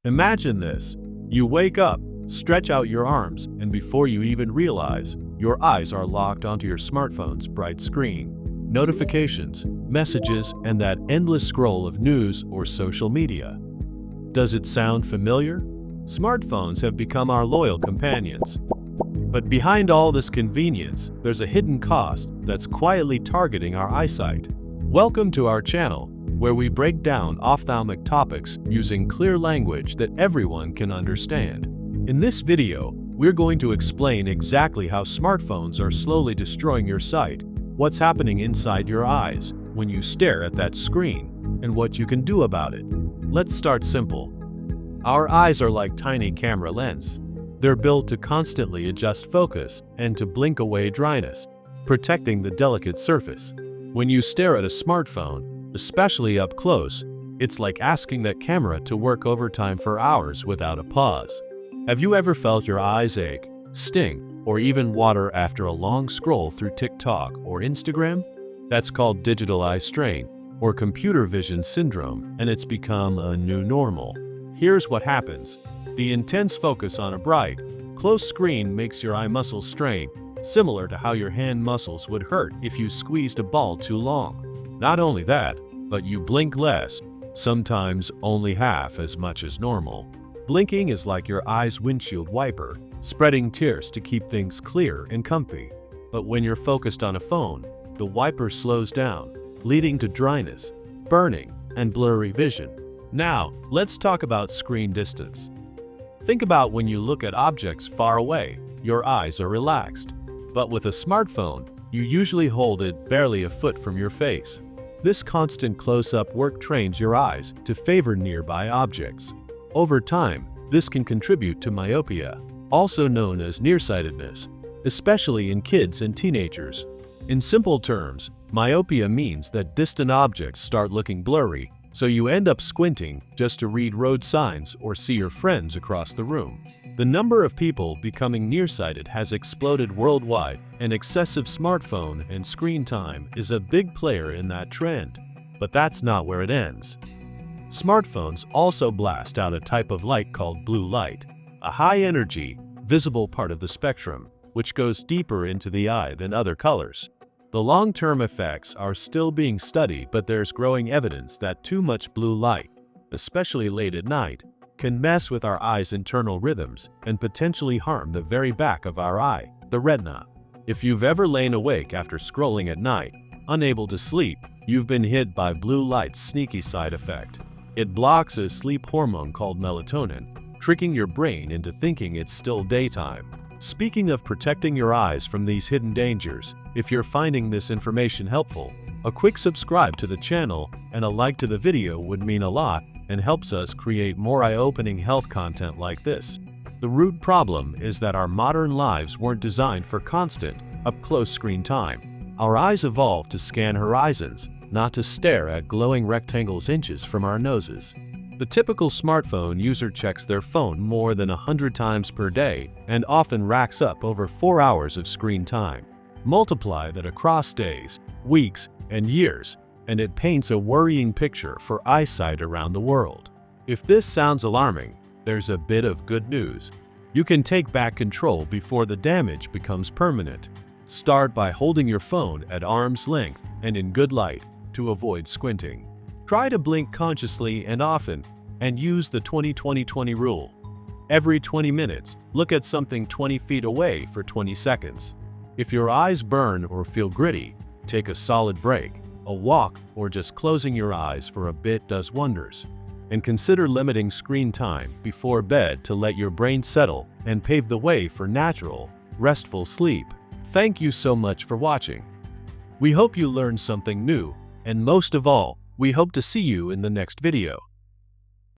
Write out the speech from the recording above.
Imagine this. You wake up, stretch out your arms, and before you even realize, your eyes are locked onto your smartphone's bright screen. Notifications, messages, and that endless scroll of news or social media. Does it sound familiar? Smartphones have become our loyal companions. But behind all this convenience, there's a hidden cost that's quietly targeting our eyesight. Welcome to our channel, where we break down ophthalmic topics using clear language that everyone can understand. In this video, we're going to explain exactly how smartphones are slowly destroying your sight, what's happening inside your eyes when you stare at that screen, and what you can do about it. Let's start simple. Our eyes are like tiny camera lenses. They're built to constantly adjust focus and to blink away dryness, protecting the delicate surface. When you stare at a smartphone, especially up close, it's like asking that camera to work overtime for hours without a pause. Have you ever felt your eyes ache, sting, or even water after a long scroll through TikTok or Instagram? That's called digital eye strain, or computer vision syndrome, and it's become a new normal. Here's what happens. The intense focus on a bright, close screen makes your eye muscles strain, similar to how your hand muscles would hurt if you squeezed a ball too long. Not only that, but you blink less, sometimes only half as much as normal. Blinking is like your eye's windshield wiper, spreading tears to keep things clear and comfy. But when you're focused on a phone, the wiper slows down, leading to dryness, burning, and blurry vision. Now, let's talk about screen distance. Think about when you look at objects far away, your eyes are relaxed. But with a smartphone, you usually hold it barely a foot from your face. This constant close-up work trains your eyes to favor nearby objects. Over time, this can contribute to myopia, also known as nearsightedness, especially in kids and teenagers. In simple terms, myopia means that distant objects start looking blurry, so you end up squinting just to read road signs or see your friends across the room. The number of people becoming nearsighted has exploded worldwide, and excessive smartphone and screen time is a big player in that trend. But that's not where it ends. Smartphones also blast out a type of light called blue light, a high-energy, visible part of the spectrum, which goes deeper into the eye than other colors. The long-term effects are still being studied, but there's growing evidence that too much blue light, especially late at night, can mess with our eye's internal rhythms and potentially harm the very back of our eye, the retina. If you've ever lain awake after scrolling at night, unable to sleep, you've been hit by blue light's sneaky side effect. It blocks a sleep hormone called melatonin, tricking your brain into thinking it's still daytime. Speaking of protecting your eyes from these hidden dangers, if you're finding this information helpful, a quick subscribe to the channel and a like to the video would mean a lot and helps us create more eye-opening health content like this. The root problem is that our modern lives weren't designed for constant, up-close screen time. Our eyes evolved to scan horizons, not to stare at glowing rectangles inches from our noses. The typical smartphone user checks their phone more than 100 times per day and often racks up over 4 hours of screen time. Multiply that across days, weeks, and years, and it paints a worrying picture for eyesight around the world. If this sounds alarming, there's a bit of good news. You can take back control before the damage becomes permanent. Start by holding your phone at arm's length and in good light to avoid squinting. Try to blink consciously and often, and use the 20-20-20 rule. Every 20 minutes, look at something 20 feet away for 20 seconds. If your eyes burn or feel gritty, take a solid break. A walk or just closing your eyes for a bit does wonders. And consider limiting screen time before bed to let your brain settle and pave the way for natural, restful sleep. Thank you so much for watching. We hope you learned something new, and most of all, we hope to see you in the next video.